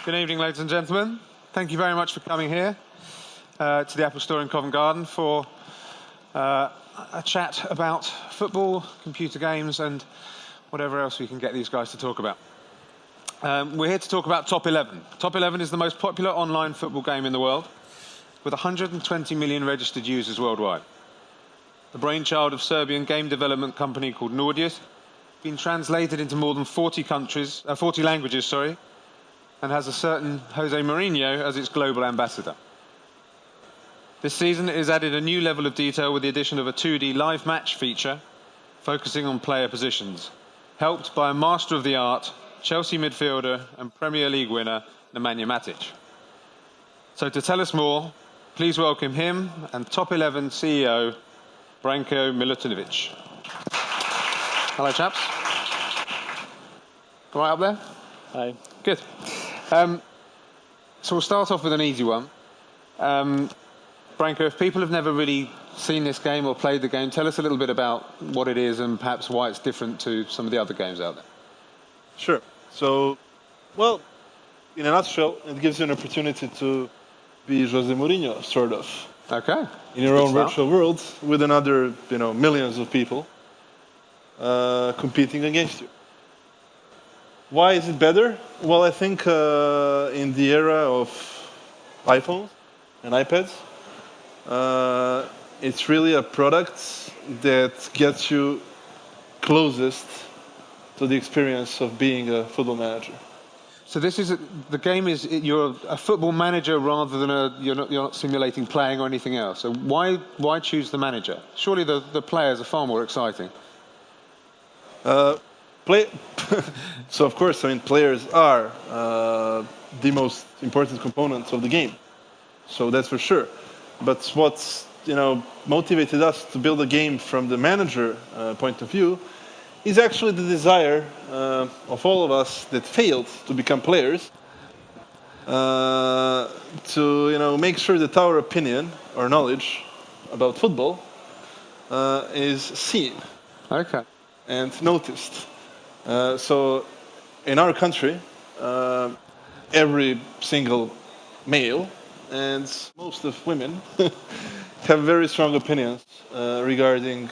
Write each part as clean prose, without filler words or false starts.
Good evening, ladies and gentlemen. Thank you very much for coming here to the Apple Store in Covent Garden for a chat about football, computer games, and whatever else we can get these guys to talk about. We're here to talk about Top 11. Top 11 is the most popular online football game in the world, with 120 million registered users worldwide. The brainchild of Serbian game development company called Nordius, been translated into more than 40 languages, and has a certain Jose Mourinho as its global ambassador. This season it has added a new level of detail with the addition of a 2D live match feature focusing on player positions, helped by a master of the art, Chelsea midfielder and Premier League winner Nemanja Matic. So to tell us more, please welcome him and Top 11 CEO Branko Milutinovic. Hello, chaps. Right up there? Hi. Good. So we'll start off with an easy one. Branko, if people have never really seen this game or played the game, tell us a little bit about what it is and perhaps why it's different to some of the other games out there. Sure. So, well, in a nutshell, it gives you an opportunity to be Jose Mourinho, sort of. Okay. In your own virtual world with another, millions of people competing against you. Why is it better? Well, I think in the era of iPhones and iPads, it's really a product that gets you closest to the experience of being a football manager. So this is the game is you're a football manager rather than you're not simulating playing or anything else. So why choose the manager? Surely the players are far more exciting. So of course, players are the most important components of the game. So that's for sure. But what's motivated us to build a game from the manager point of view is actually the desire of all of us that failed to become players to make sure that our opinion or knowledge about football is seen and noticed. So in our country, every single male and most of women have very strong opinions regarding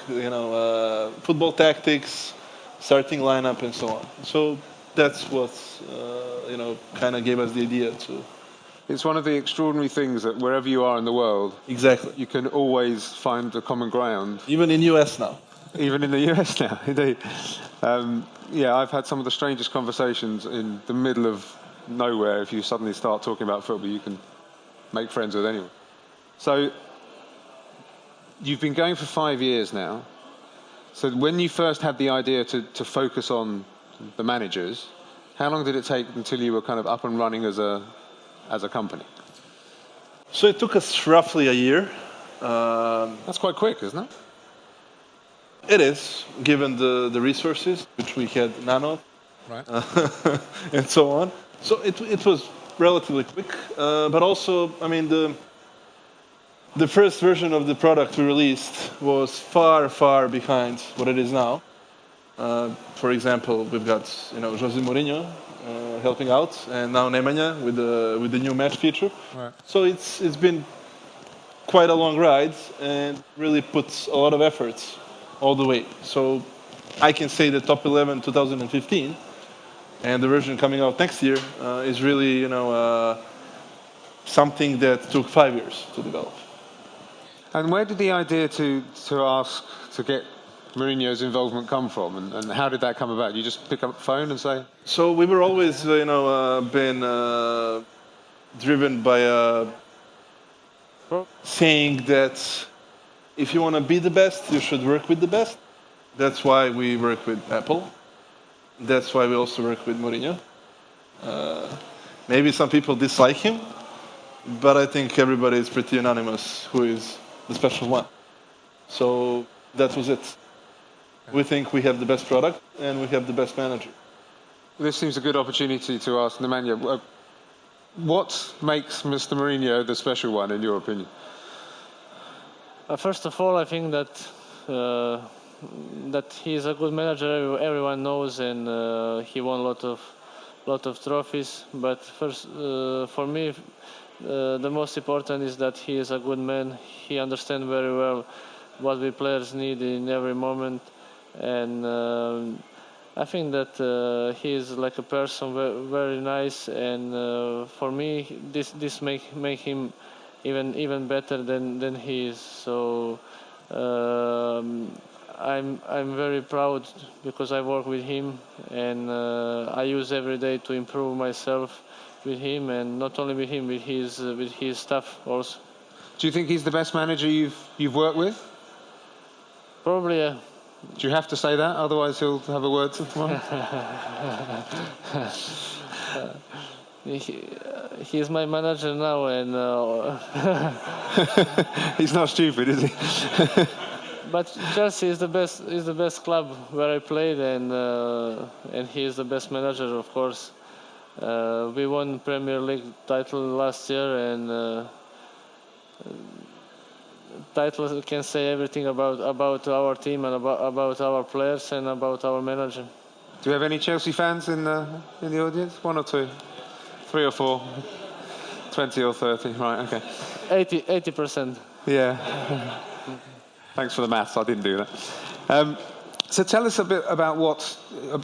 football tactics, starting lineup, and so on. So that's what kind of gave us the idea to. It's one of the extraordinary things that wherever you are in the world, exactly, you can always find a common ground. Even in US now. Even in the US now, indeed. I've had some of the strangest conversations in the middle of nowhere. If you suddenly start talking about football, you can make friends with anyone. So you've been going for 5 years now. So when you first had the idea to focus on the managers, how long did it take until you were kind of up and running as a company? So it took us roughly a year. That's quite quick, isn't it? It is, given the resources, which we had none of, right. And so on. So it was relatively quick, but also, the first version of the product we released was far, far behind what it is now. For example, we've got Jose Mourinho helping out, and now Nemanja with the new match feature. Right. So it's been quite a long ride and really puts a lot of effort all the way. So I can say that Top 11 2015 and the version coming out next year is really something that took 5 years to develop. And where did the idea to ask to get Mourinho's involvement come from, and how did that come about? You just pick up the phone and say? So we were always been driven by saying that if you want to be the best, you should work with the best. That's why we work with Apple. That's why we also work with Mourinho. Maybe some people dislike him, but I think everybody is pretty unanimous who is the special one. So that was it. We think we have the best product and we have the best manager. This seems a good opportunity to ask Nemanja, what makes Mr. Mourinho the special one, in your opinion? First of all, I think that he's a good manager. Everyone knows, and he won a lot of lot of trophies. But first, for me, the most important is that he is a good man. He understands very well what we players need in every moment, and I think that he is like a person very nice, and for me this make him even better than he is. So I'm very proud because I work with him, and I use every day to improve myself with him, and not only with him, with his staff also. Do you think he's the best manager you've worked with? Probably. Do you have to say that? Otherwise, he'll have a word tomorrow. He's my manager now, and he's not stupid, is he? But Chelsea is the best club where I played, and he is the best manager, of course. We won Premier League title last year, and title can say everything about our team and about our players and about our manager. Do we have any Chelsea fans in the audience? 1 or 2? 3 or 4? 20 or 30? Right, okay. 80%. Yeah. Thanks for the maths. I didn't do that. So tell us a bit about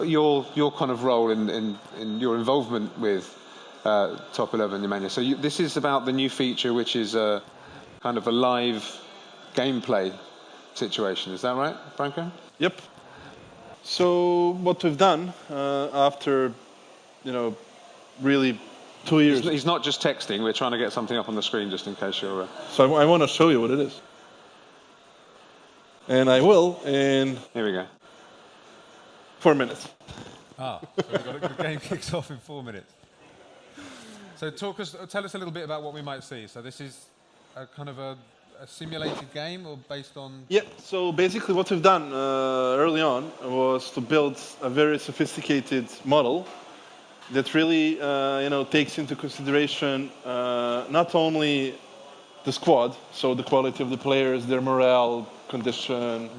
your kind of role in your involvement with Top 11, Nemanja. So this is about the new feature, which is kind of a live gameplay situation. Is that right, Branko? Yep. So what we've done after, really 2 years. He's not just texting. We're trying to get something up on the screen just in case you're... So I want to show you what it is. And I will in... Here we go. 4 minutes. So the game kicks off in 4 minutes. So tell us a little bit about what we might see. So this is a kind of a simulated game, or based on... Yeah, so basically what we've done early on was to build a very sophisticated model that really takes into consideration not only the squad, so the quality of the players, their morale, condition,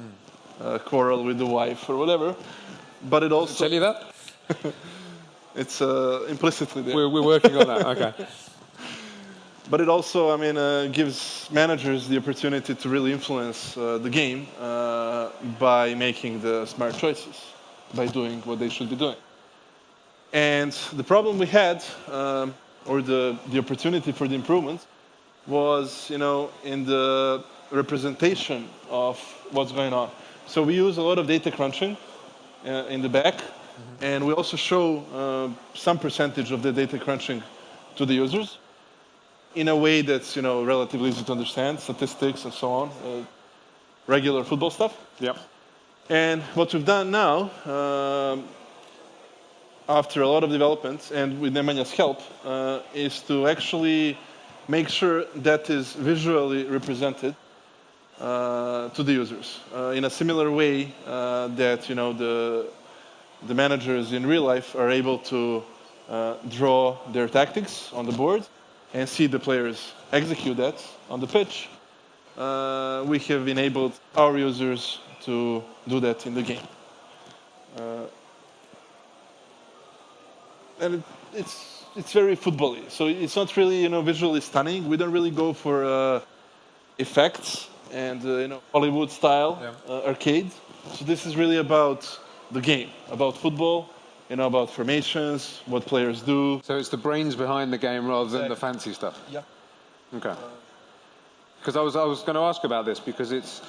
quarrel with the wife or whatever, but it also... Tell you that? It's implicitly there. We're working on that, okay. But it also, gives managers the opportunity to really influence the game by making the smart choices, by doing what they should be doing. And the problem we had, or the opportunity for the improvement, was, in the representation of what's going on. So we use a lot of data crunching in the back, and we also show some percentage of the data crunching to the users in a way that's, relatively easy to understand, statistics and so on, regular football stuff. Yep. And what we've done now, after a lot of development and with Nemanja's help, is to actually make sure that is visually represented to the users in a similar way that the managers in real life are able to draw their tactics on the board and see the players execute that on the pitch. We have enabled our users to do that in the game. And it's very football-y. So it's not really visually stunning. We don't really go for effects and Hollywood style arcade. So this is really about the game, about football, about formations, what players do. So it's the brains behind the game rather than the fancy stuff. Yeah. Okay. Because I was going to ask about this, because it's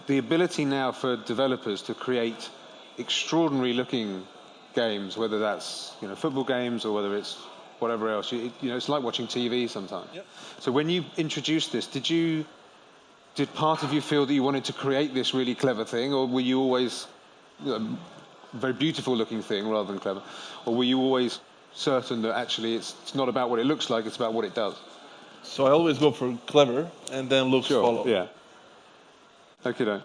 the ability now for developers to create extraordinary-looking games, whether that's football games or whether it's whatever else. It's like watching TV sometimes. Yep. So when you introduced this, did part of you feel that you wanted to create this really clever thing, or were you always very beautiful looking thing rather than clever, or were you always certain that actually it's not about what it looks like, it's about what it does? So I always go for clever, and then looks follow. Yeah. Okay, then.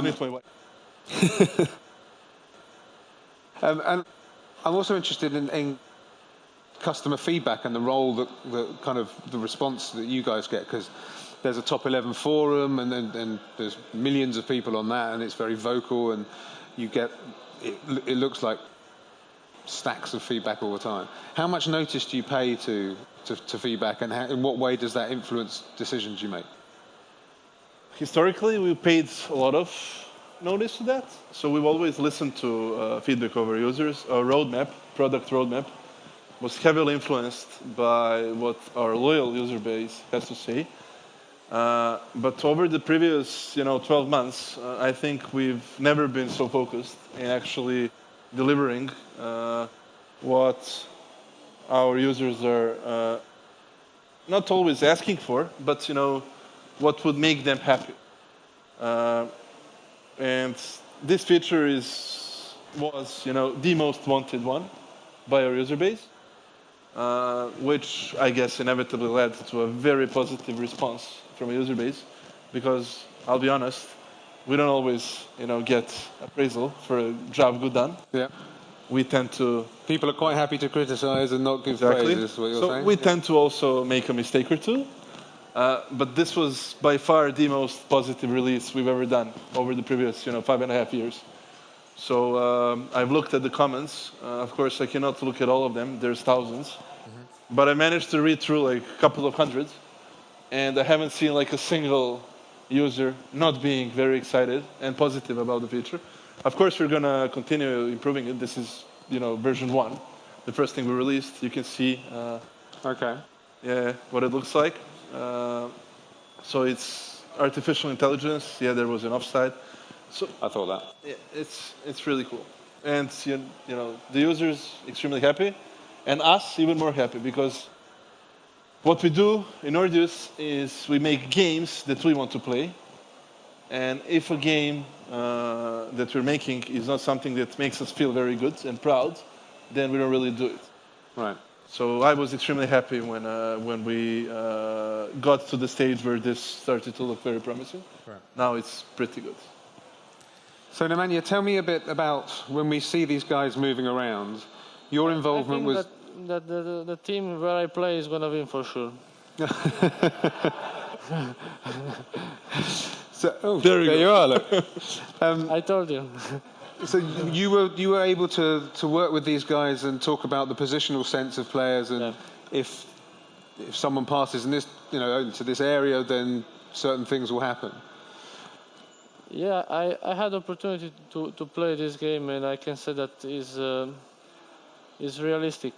With my wife. And I'm also interested in customer feedback and the role that kind of the response that you guys get, because there's a Top 11 forum, and then there's millions of people on that, and it's very vocal, and you get it looks like stacks of feedback all the time. How much notice do you pay to feedback, and in what way does that influence decisions you make? Historically, we paid a lot of notice to that. So we've always listened to feedback of our users. Our roadmap, product roadmap, was heavily influenced by what our loyal user base has to say. But over the previous, 12 months, I think we've never been so focused in actually delivering what our users are not always asking for, but what would make them happy. And this feature was the most wanted one by our user base, which I guess inevitably led to a very positive response from a user base, because I'll be honest, we don't always get appraisal for a job good done. Yeah. We tend to... People are quite happy to criticize and not give praise, is what you're saying? We tend to also make a mistake or two. But this was by far the most positive release we've ever done over the previous 5.5 years. So I've looked at the comments. Of course, I cannot look at all of them. There's thousands. Mm-hmm. But I managed to read through like a couple of hundreds. And I haven't seen like a single user not being very excited and positive about the feature. Of course, we're going to continue improving it. This is, version 1. The first thing we released. You can see what it looks like. So it's artificial intelligence. Yeah, there was an offside. So I thought that. Yeah, it's really cool. And, the users extremely happy. And us even more happy, because what we do in Nordius is we make games that we want to play. And if a game that we're making is not something that makes us feel very good and proud, then we don't really do it. Right. So I was extremely happy when we got to the stage where this started to look very promising. Right. Now it's pretty good. So Nemanja, tell me a bit about when we see these guys moving around. Your involvement was... that the team where I play is going to win for sure. So, there you are. Look. I told you. So you were able to work with these guys and talk about the positional sense of players, and if someone passes in this into this area, then certain things will happen. Yeah, I had the opportunity to play this game, and I can say that is realistic.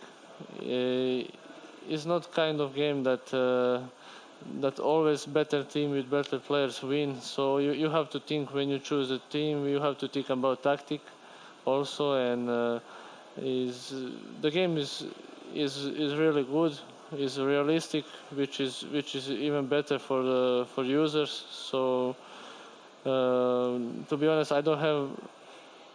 It's not kind of game that always better team with better players win. So you have to think when you choose a team. You have to think about tactic also, and the game is really good. Is realistic, which is even better for users. So to be honest, I don't have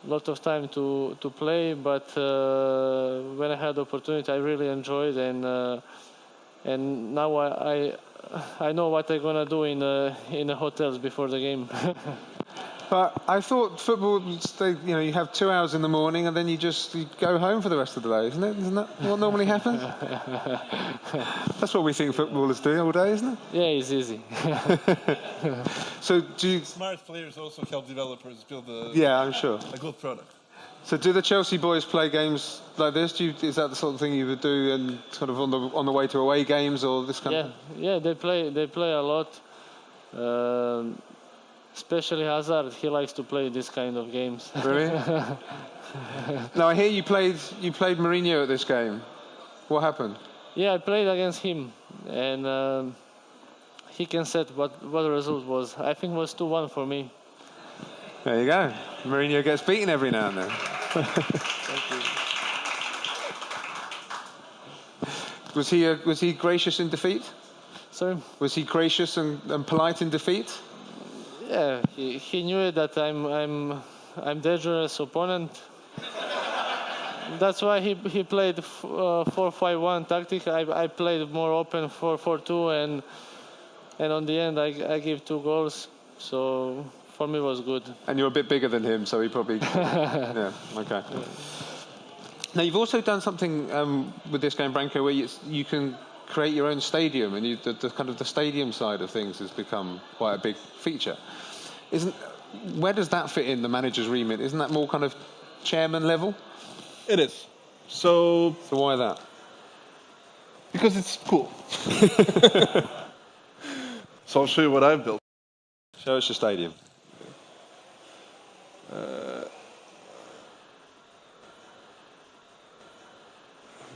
a lot of time to play, but when I had the opportunity, I really enjoyed, and now I know what I'm gonna do in the hotels before the game. But I thought football, you have 2 hours in the morning and then you go home for the rest of the day, isn't it? Isn't that what normally happens? That's what we think footballers do all day, isn't it? Yeah, it's easy. So Smart players also help developers build I'm sure. a good product. So do the Chelsea boys play games like this? Is that the sort of thing you would do and sort of on the way to away games or this kind of thing? Yeah, they play a lot. Especially Hazard, he likes to play this kind of games. Really? Now I hear you played Mourinho at this game. What happened? Yeah, I played against him, and he can set what the result was. I think it was 2-1 for me. There you go. Mourinho gets beaten every now and then. Thank you. Was he gracious in defeat? Sorry? Was he gracious and polite in defeat? Yeah, he knew that I'm dangerous opponent. That's why he played 4-5-1 tactic. I played more open 4-4-2, and on the end I gave 2 goals. So for me it was good. And you're a bit bigger than him, so he probably... yeah, okay. Yeah. Now you've also done something with this game, Branko, where you can create your own stadium, and the kind of the stadium side of things has become quite a big feature. Where does that fit in the manager's remit? Isn't that more kind of chairman level? It is. So why that? because it's cool. So I'll show you what I've built. Show us your stadium.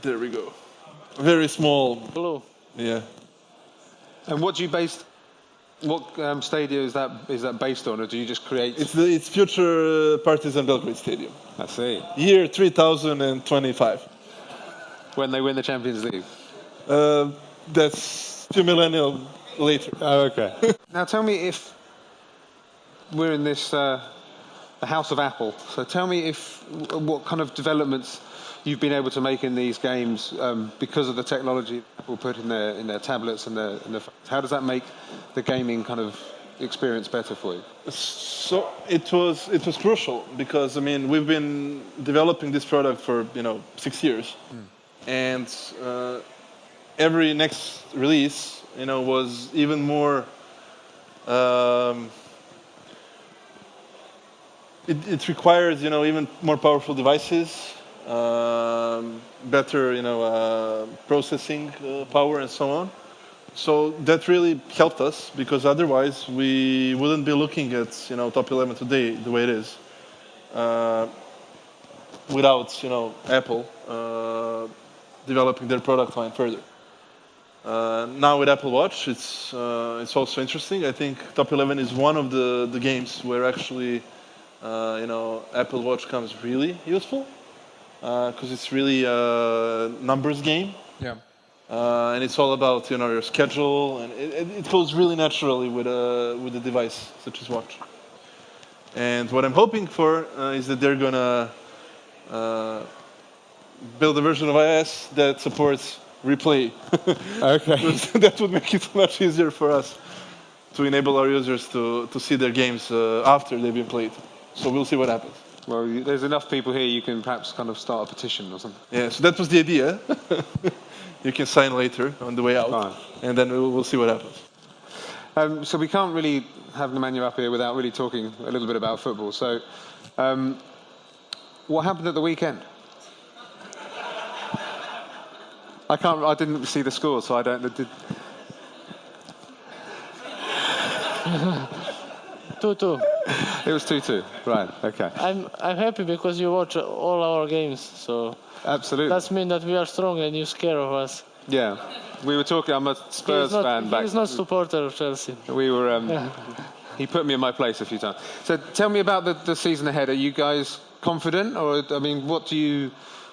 There we go. Very small. Blue. Yeah. And what do you base? What stadium is that based on, or do you just create? It's future Partizan Belgrade Stadium. I see. Year 3025. When they win the Champions League. That's 2 millennia later. Oh, okay. Now tell me, if we're in this the house of Apple, so tell me what kind of developments you've been able to make in these games because of the technology Apple put in their tablets and their phones. How does that make the gaming kind of experience better for you? So it was crucial because we've been developing this product for 6 years, and every next release was even more. It requires even more powerful devices. Better, processing power and so on. So that really helped us because otherwise we wouldn't be looking at top 11 today the way it is without Apple developing their product line further. Now with Apple Watch, it's also interesting. I think top 11 is one of the games where actually Apple Watch comes really useful. Because it's really a numbers game. Yeah. And it's all about your schedule, and it goes really naturally with a device such as watch. And what I'm hoping for is that they're gonna build a version of iOS that supports replay. Okay. That would make it much easier for us to enable our users to see their games after they've been played. So we'll see what happens. Well, there's enough people here, you can perhaps kind of start a petition or something. Yeah, so that was the idea. You can sign later on the way out, Fine. and then we'll see what happens. So we can't really have Nemanja up here without really talking a little bit about football. So what happened at the weekend? I didn't see the score, so I don't... 2-2. It was 2-2, right, okay. I'm happy because you watch all our games, so Absolutely. that means that we are strong and you scare of us. Yeah, we were talking, I'm a Spurs fan back. He's not supporter of Chelsea. We were, he put me in my place a few times. So tell me about the season ahead. Are you guys confident, or,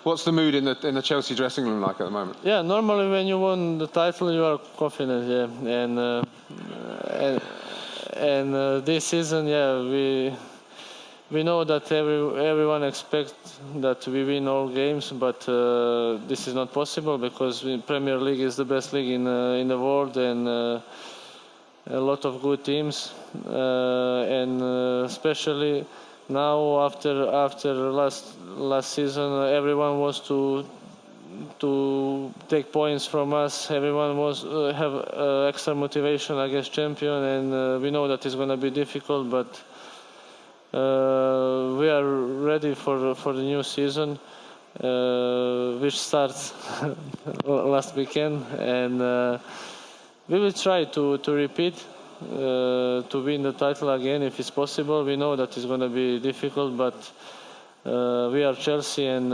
what's the mood in the Chelsea dressing room like at the moment? Yeah, normally when you won the title you are confident, yeah. And this season, yeah, we know that everyone expects that we win all games, but this is not possible because the Premier League is the best league in the world, and a lot of good teams, and especially now after last season, everyone wants to take points from us. Everyone wants have extra motivation against champion, and we know that it's going to be difficult, but we are ready for the new season, which starts last weekend, and we will try to repeat, to win the title again if it's possible. We know that it's going to be difficult, but we are Chelsea, and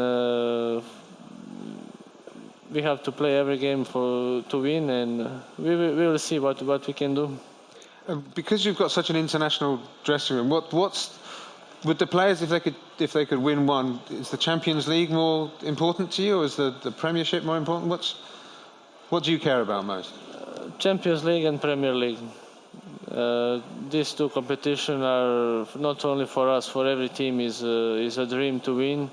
we have to play every game to win, and we will see what we can do. Because you've got such an international dressing room, what's with the players, if they could win one, is the Champions League more important to you, or is the Premiership more important? What do you care about most? Champions League and Premier League. These two competitions are not only for us, for every team is a dream to win.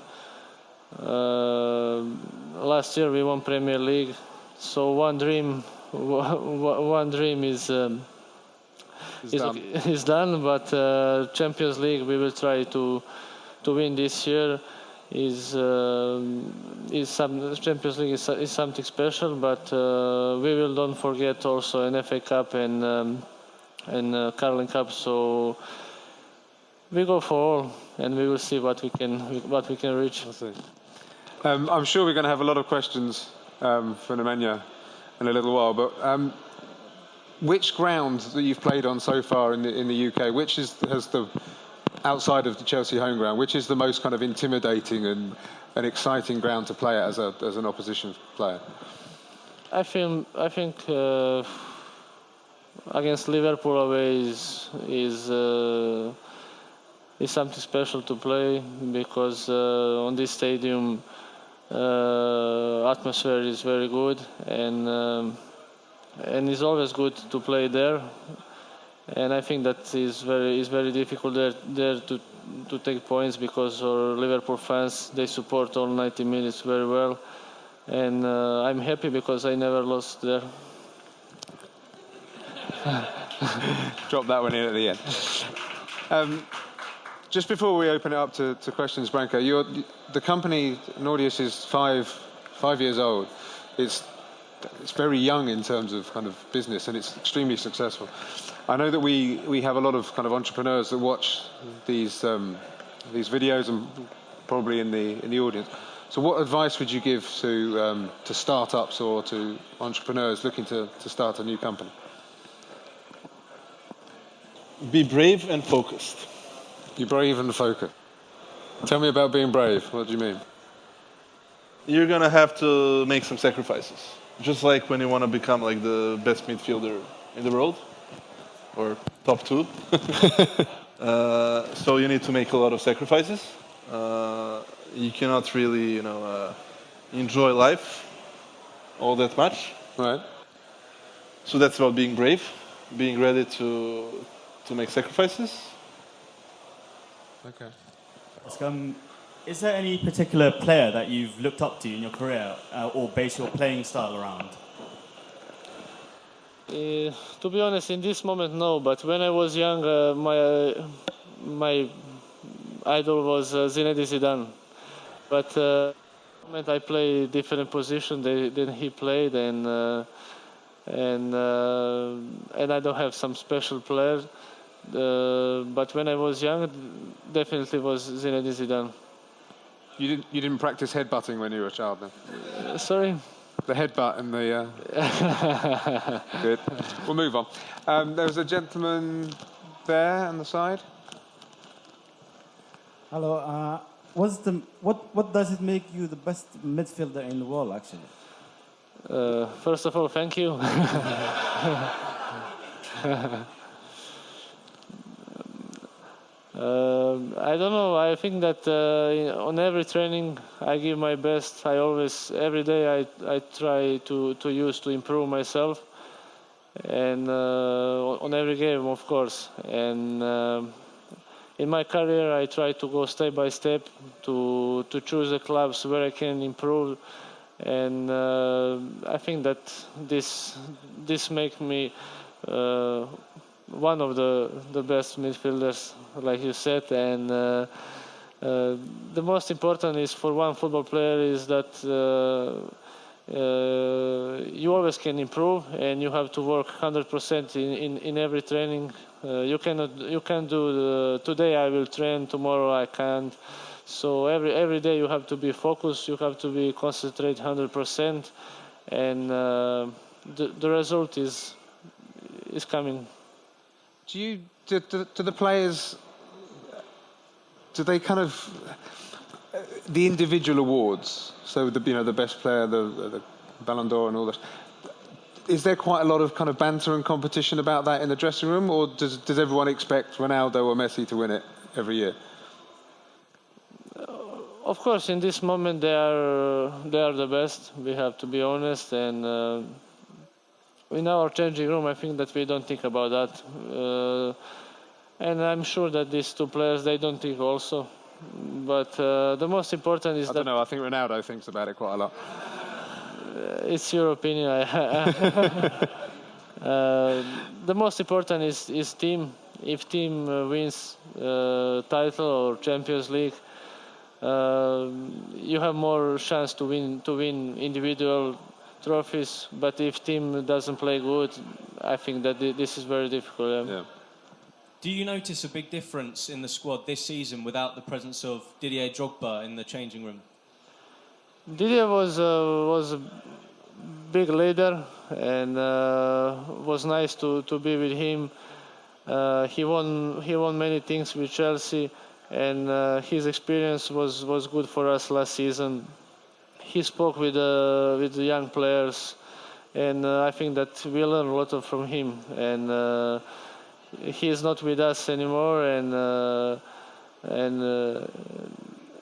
Last year we won Premier League, so one dream is done. But Champions League we will try to win this year. Champions League is something special, but we will don't forget also an FA Cup and Carling Cup. So we go for all, and we will see what we can reach. I'm sure we're going to have a lot of questions for Nemanja in a little while, but which ground that you've played on so far in the UK, which has the, outside of the Chelsea home ground, which is the most kind of intimidating and an exciting ground to play at as an opposition player? I think against Liverpool away is something special to play, because on this stadium atmosphere is very good, and it's always good to play there. And I think that is very difficult there to take points, because our Liverpool fans, they support all 90 minutes very well, and I'm happy because I never lost there. Drop that one in at the end. Just before we open it up to questions, Branko, the company Nordius is five years old. It's very young in terms of kind of business, and it's extremely successful. I know that we have a lot of kind of entrepreneurs that watch these videos, and probably in the audience. So what advice would you give to startups or to entrepreneurs looking to start a new company? Be brave and focused. Be brave and focused. Tell me about being brave. What do you mean? You're going to have to make some sacrifices. Just like when you want to become like the best midfielder in the world, or top 2. So you need to make a lot of sacrifices. You cannot really, enjoy life all that much. Right. So that's about being brave, being ready to make sacrifices. Okay. Is there any particular player that you've looked up to in your career, or based your playing style around? To be honest, in this moment, no. But when I was young, my idol was Zinedine Zidane. But moment I play different position than he played, and I don't have some special player. But when I was young, definitely was Zinedine Zidane. You didn't practice headbutting when you were a child, then? Sorry? The headbutt and the... Good. We'll move on. There was a gentleman there on the side. Hello. What does it make you the best midfielder in the world, actually? First of all, thank you. I don't know. I think that on every training I give my best. Every day I try to improve myself, and on every game, of course. And in my career, I try to go step by step to choose the clubs where I can improve, and I think that this makes me one of the best midfielders, like you said. And the most important is for one football player is that you always can improve, and you have to work 100% in every training. You can't do today I will train, tomorrow I can't. So every day you have to be focused, you have to be concentrate 100%, and the result is coming. Do the players, do they kind of, the individual awards, so the best player, the Ballon d'Or and all this, is there quite a lot of kind of banter and competition about that in the dressing room, or does everyone expect Ronaldo or Messi to win it every year? Of course, in this moment they are the best. We have to be honest, and in our changing room, I think that we don't think about that, and I'm sure that these two players, they don't think also. But the most important is I don't know. I think Ronaldo thinks about it quite a lot. It's your opinion. The most important is team. If team wins title or Champions League, you have more chance to win individual trophies. But if team doesn't play good, I think that this is very difficult. Yeah. Do you notice a big difference in the squad this season without the presence of Didier Drogba in the changing room? Didier was a big leader, and was nice to be with him. He won many things with Chelsea, and his experience was good for us last season. He spoke with the young players, and I think that we learned a lot from him. And he is not with us anymore, and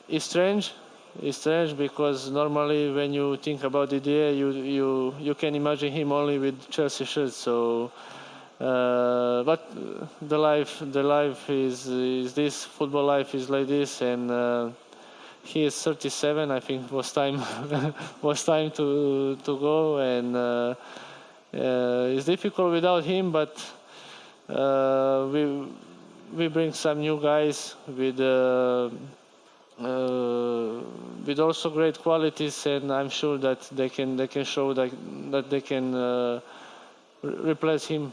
it's strange. It's strange because normally when you think about Didier, you can imagine him only with Chelsea shirts. So, but the life is this. Football life is like this, and he is 37. I think was time was time to go, and it's difficult without him. But we bring some new guys with also great qualities, and I'm sure that they can show that they can replace him.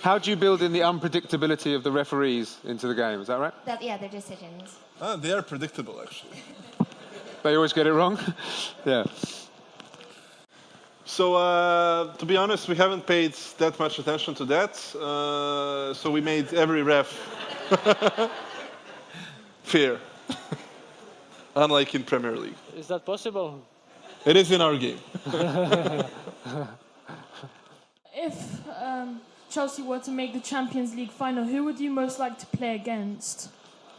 How do you build in the unpredictability of the referees into the game? Is that right? Yeah, their decisions. They are predictable, actually. They always get it wrong? Yeah. So, to be honest, we haven't paid that much attention to that. So we made every ref fair, unlike in Premier League. Is that possible? It is in our game. If Chelsea were to make the Champions League final, who would you most like to play against?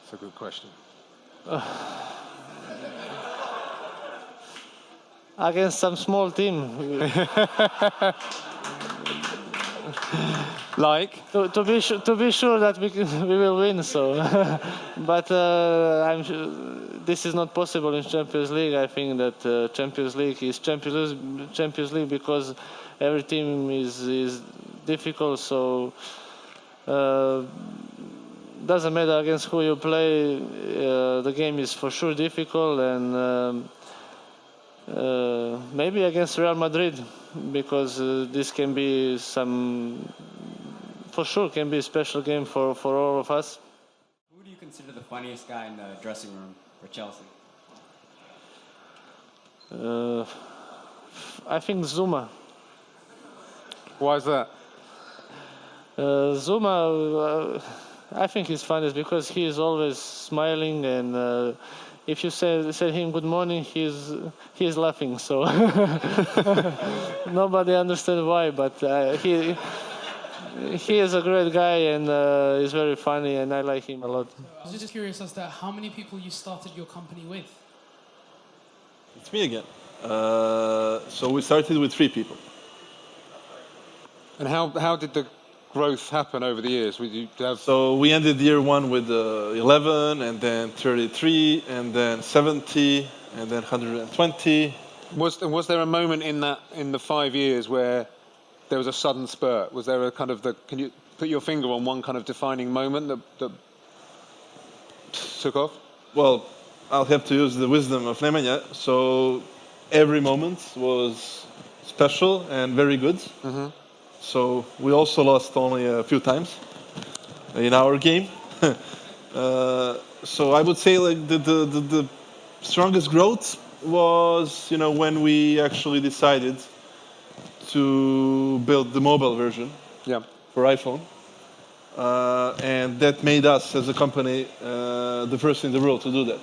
That's a good question. Against some small team. Like? To be sure that we will win. So, but I'm sure this is not possible in Champions League. I think that Champions League is Champions League because every team is difficult. So doesn't matter against who you play. The game is for sure difficult, and maybe against Real Madrid, because this can be for sure can be a special game for all of us. Who do you consider the funniest guy in the dressing room for Chelsea? I think Zuma. Why is that? Zuma, I think he's funniest because he is always smiling, and if you say him good morning, he's laughing. So nobody understands why, but he is a great guy, and he's very funny, and I like him a lot. I was just curious as to how many people you started your company with. It's me again. So we started with 3 people. And how did the growth happen over the years? So we ended year 1 with 11, and then 33, and then 70, and then 120. Was there a moment in the 5 years where there was a sudden spurt? Was there a kind of can you put your finger on one kind of defining moment that took off? Well, I'll have to use the wisdom of Nemanja. So every moment was special and very good. Mm-hmm. So we also lost only a few times in our game. So I would say like the strongest growth was, when we actually decided to build the mobile version for iPhone. And that made us, as a company, the first in the world to do that.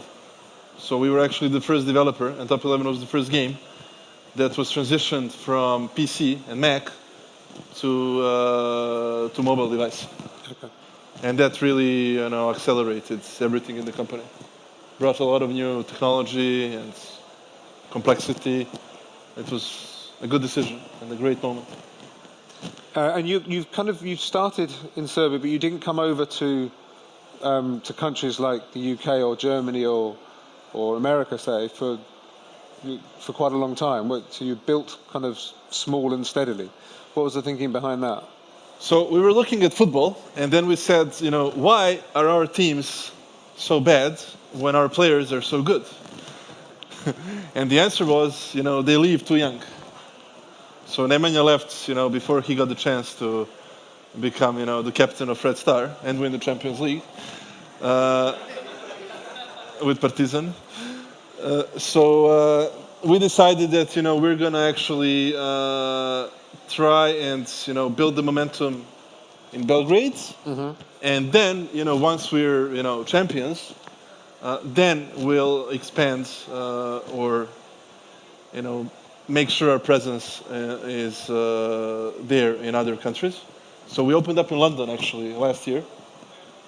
So we were actually the first developer, and Top 11 was the first game that was transitioned from PC and Mac to mobile device. Okay. And that really, accelerated everything in the company. Brought a lot of new technology and complexity. It was a good decision and a great moment. And you started in Serbia, but you didn't come over to countries like the UK or Germany or America, say, for quite a long time. So you built kind of small and steadily. What was the thinking behind that? So we were looking at football, and then we said, why are our teams so bad when our players are so good? And the answer was, they leave too young. So Nemanja left, before he got the chance to become, the captain of Red Star and win the Champions League with Partizan. So we decided that we're gonna actually try and build the momentum in Belgrade, and then once we're champions, then we'll expand or make sure our presence is there in other countries. So we opened up in London actually last year.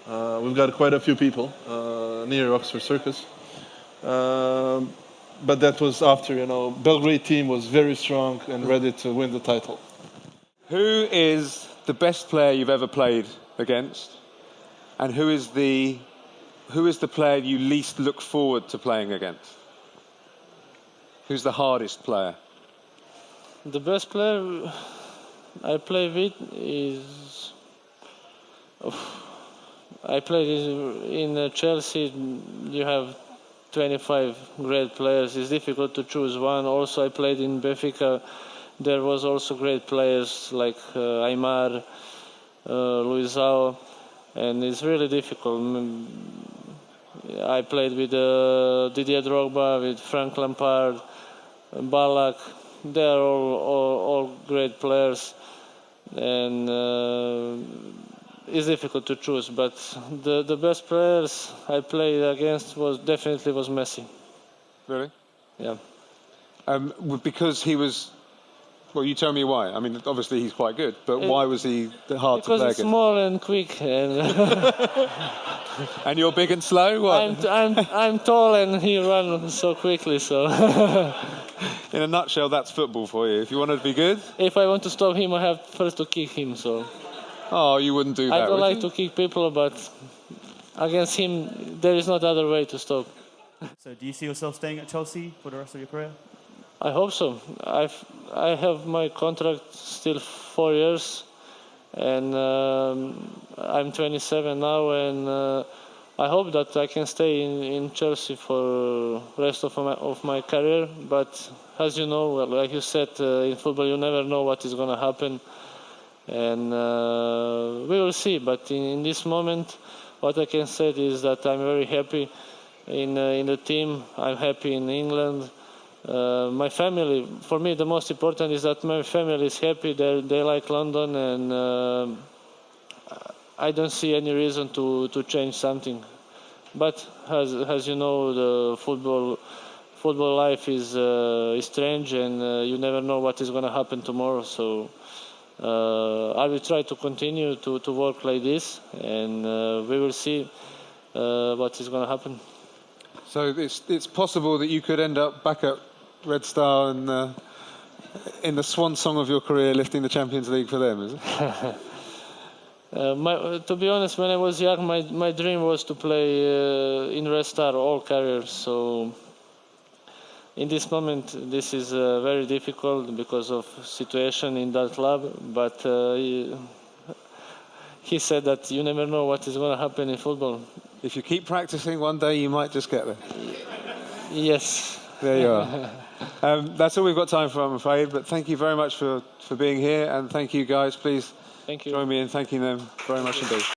We've got quite a few people near Oxford Circus. But that was after, Belgrade team was very strong and ready to win the title. Who is the best player you've ever played against? And who is the player you least look forward to playing against? Who's the hardest player? The best player I play with is... I played in Chelsea. You have 25 great players. It's difficult to choose one. Also, I played in Benfica. There was also great players like Aymar, Luizao, and it's really difficult. I played with Didier Drogba, with Frank Lampard, Ballack. They are all great players, and it's difficult to choose. But the best players I played against was Messi. Really? Yeah. Because he was. Well, you tell me why. I mean, obviously he's quite good, but why was he hard to play Because he's against? small and quick, and And you're big and slow. What? I'm tall and he runs so quickly. So, in a nutshell, that's football for you. If you want to be good. If I want to stop him, I have first to kick him. So. Oh, you wouldn't do that. I don't would like you? to kick people, but against him, there is not other way to stop. So do you see yourself staying at Chelsea for the rest of your career? I hope so. I have my contract still 4 years, and I'm 27 now, and I hope that I can stay in Chelsea for the rest of my career. But as you know, like you said, in football you never know what is going to happen, and we will see. But in this moment, what I can say is that I'm very happy in the team. I'm happy in England. My family, for me, the most important is that my family is happy. They like London, and I don't see any reason to change something. But as you know, the football life is strange, and you never know what is going to happen tomorrow. So I will try to continue to work like this, and we will see what is going to happen. So it's possible that you could end up back at Red Star and in the swan song of your career, lifting the Champions League for them, is it? To be honest, when I was young, my dream was to play in Red Star all careers. So in this moment, this is very difficult because of situation in that club. But he said that you never know what is going to happen in football. If you keep practicing, one day you might just get there. Yes. There you are. That's all we've got time for, I'm afraid. But thank you very much for being here, and thank you guys. Please Thank you. Join me in thanking them very much indeed.